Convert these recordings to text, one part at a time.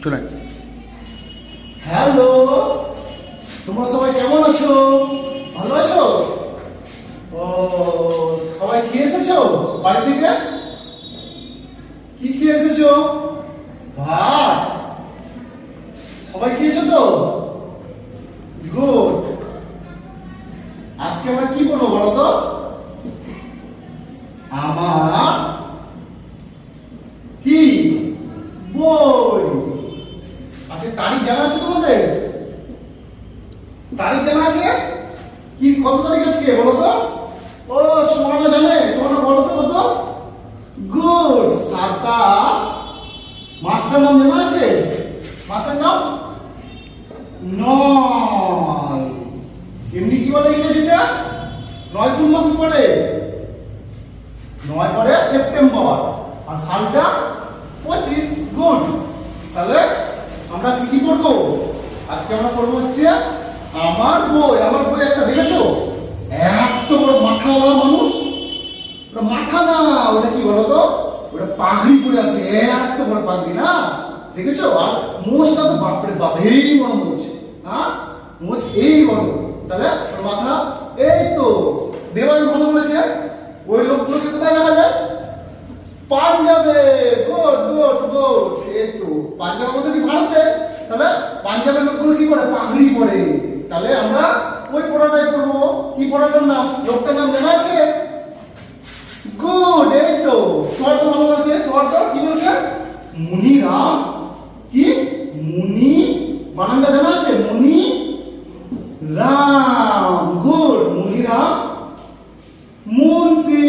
শোনাই। হ্যালো, তোমরা সবাই কেমন আছো? ভালো আছো? ও, সবাই কি এসেছো বাড়ি থেকে? কি কি এসেছো? ভাত সবাই খেয়েছো তো? গুড। আজকে আমরা কি করবো বলো তো? আমার কি বই। আচ্ছা, তারিখ জানা আছে তোমাদের? তারিখ জানা আছে? কি কত তারিখ আজকে বলো তো? ও, সোহানা জানে। সোহানা বলো তো কত? গুড, 27। মাসটার নাম জানা আছে? মাসের নাম 9। এমনি কি বলে ইংরেজিতে? 9 কোন মাসে পড়ে? 9 পড়ে সেপ্টেম্বর, আর সালটা 25। গুড। তাহলে আমরা আজকে কি করবো? আজকে আমরা করবো হচ্ছে আমার বই। আমার বই একটা দেখেছো? এত বড় মাথাওয়ালা মানুষ। ওটা মাথা না, ওটা কি বলো তো? ওটা পাগড়ি পরে আছে, এত বড় পাগড়ি না? দেখেছো? আর মোষটা তো বাপরে বাপ, এই বড় মোষ। হ্যাঁ, মোষ এই বড়। তাহলে ওর মাথা এই তো দেওয়াল ভালো বলেছে। ওই লোকগুলোকে কোথায় দেখা যায়? পাঞ্জাবে। Good good good. এই তো পাঞ্জাবের মধ্যে কি ভারতে? তাহলে পাঞ্জাবের লোকগুলো কি করে? পাগড়ি পরে। তাহলে আমরা ওই পড়াটাই করবো। কি পড়াটার নাম? লোকটার নাম জানা আছে? গুড। এই তো শর্ত ভালো বলেছে। শর্ত কি বলেছে? মুনিরাম। কি মুনি বানানটা জানা আছে? মুনি রাম। গুড। মুনিরাম মুন্সি।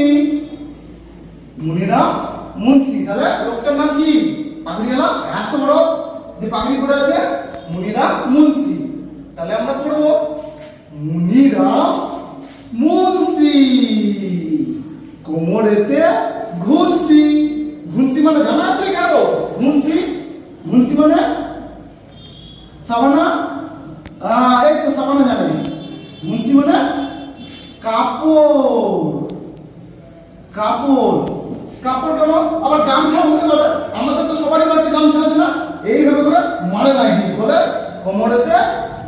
মুনিরাম মুন্সি। তাহলে লোকটার নাম কি? পাগড়িওয়ালা এত বড় যে পাগড়ি পরে আছে, মুনিরাম মুন্সি। তাহলে আমরা পড়বো মুনিরাম মুন্সি কোমরেতে ঘুনসি। ঘুনসি মানে জানা আছে কারো? ঘুনসি, ঘুনসি মানে সাবানা। এই তো সাবানা জানে। ঘুনসি মানে কাপড়। কাপড়, কাপড় কেন? আবার গামছা হতে পারে। আমাদের তো সবারই বাড়িতে গামছা আছে না? এইভাবে করে মারে নাই বলে কোমরেতে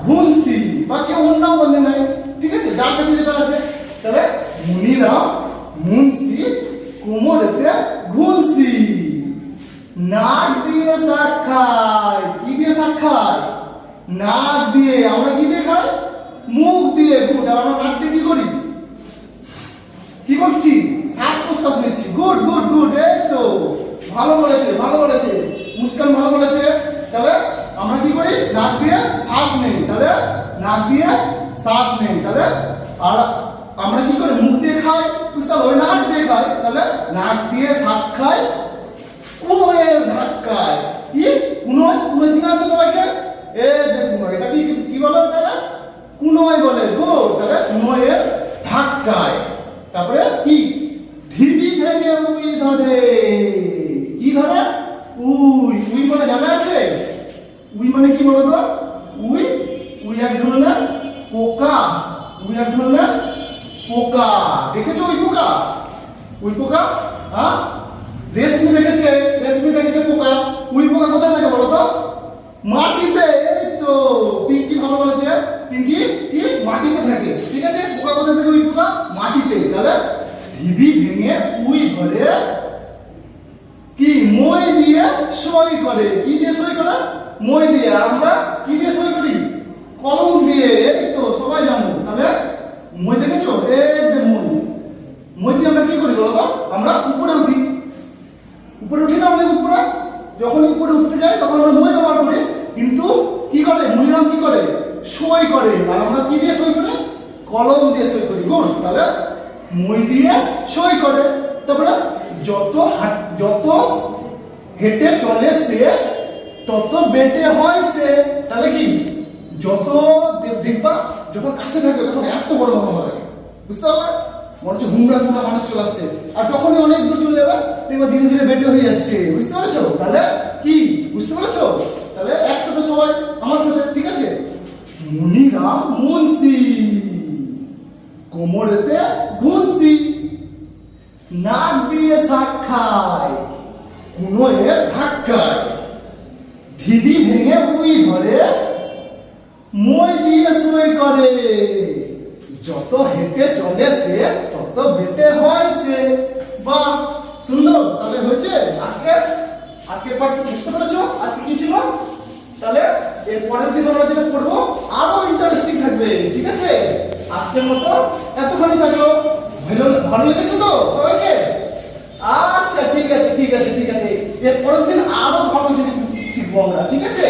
ঘুনসি, বা কেউ অন্যও বলে নাই। ঠিক আছে, যার কাছে যেটা আছে। তাহলে মুনিরাম মুন্সি কোমরেতে ঘুনসি। নাক দিয়ে শাক খায়। কি দিয়ে শাক খায়? নাক দিয়ে। আমরা কি দিয়ে খাই? মুখ দিয়ে। গুড। আর আমরা নাক দিয়ে কি করি? কি করছি? শ্বাস প্রশ্বাস নিচ্ছি। Good good good. এই তো ভালো বলেছে, ভালো বলেছে। মুস্কান ভালো বলেছে। তাহলে আমরা কি করি? নাক দিয়ে শ্বাস নেই। তাহলে নাক দিয়ে শ্বাস নেই। তাহলে আর আমরা কি করি? মুখ দিয়ে খাই। বুঝতে ওই নাক দিয়ে খাই। তাহলে নাক দিয়ে শ্বাস খাই কুনোয়ের ধাক্কায়। কি কুনোয়? কুনোয় চিনা আছে সবাইকে? এ দেখুন, এটা কি কি বলে? তাহলে কুনোয় বলে। গুড। তাহলে কুনোয়ের ধাক্কায়। তারপরে কি? ঢিবি ভেঙে উই ধরে। কি ধরে? উই। উই মানে জানা আছে? উই মানে কি বলো তো? উই, উই এক ধরনের পোকা। উই এক ধরনের পোকা। দেখেছো উই পোকা? উই পোকা? হ্যাঁ, রেশমি দেখেছে? রেশমি দেখেছে পোকা। উই পোকা কোথায় থাকে বলো তো? মাটিতে। এই তো পিঙ্কি ভালো বলেছে। পিঙ্কি কি মাটিতে থাকে। ঠিক আছে, পোকা কোথায় থাকে? উই পোকা মাটিতে। তাহলে ঢিবি ভেঙে উই ধরে কি? মই দিয়ে সই করে। কি দিয়ে সই করে? মই দিয়ে। আর আমরা কি দিয়ে সই করি? কলম দিয়ে। এই তো সবাই জানো। তাহলে মই দেখেছো? এই যে মই। মই দিয়ে আমরা কি করি বলো তো? আমরা উপরে উঠি। উপরে উঠি না? অনেক উপরে। যখন উপরে উঠতে যাই তখন আমরা মই ব্যবহার করি। কিন্তু কি করে মুনিরাম? কি করে? সই করে। আর আমরা কি দিয়ে সই করি? কলম দিয়ে সই করি। গুড। তাহলে মই দিয়ে সই করে। তারপরে যত হেঁটে চলে সে তত বেটে হয় সে। তাহলে কি? যত দেখবা যখন কাছে থাকবে তখন এত বড় মনে হয়। বুঝতে পারলে? মনে হচ্ছে হুমড়া হুমড়া মানুষ চলে আসছে। আর যখনই অনেক দূর চলে যাবে দেখবা ধীরে ধীরে বেটে হয়ে যাচ্ছে। বুঝতে পেরেছো? তাহলে কি বুঝতে পেরেছো? তাহলে একসাথে সবাই আমার সাথে, ঠিক আছে? মুনিরাম মুন্সি কোমরেতে ঘুনসি। নাক দিয়ে শাক খায় কুনোয়ের ধাক্কায়। ঢিবি ভেঙে উই ধরে, মই দিয়ে সই করে। যত হেঁটে চলে সে তত বেটে হয় সে। বাহ, সুন্দর। তাহলে হয়েছে আজকে পাঠ বুঝতে পেরেছো আজকে কি ছিল? তাহলে এর পরের দিন আমরা যেটা করবো আরো ইন্টারেস্টিং থাকবে, ঠিক আছে? আজকের মতো এতখানি থাকলো। ভালো লেগেছে তো সবাইকে? আচ্ছা, ঠিক আছে। এর পরের দিন আরো ভালো জিনিস শিখবো আমরা, ঠিক আছে?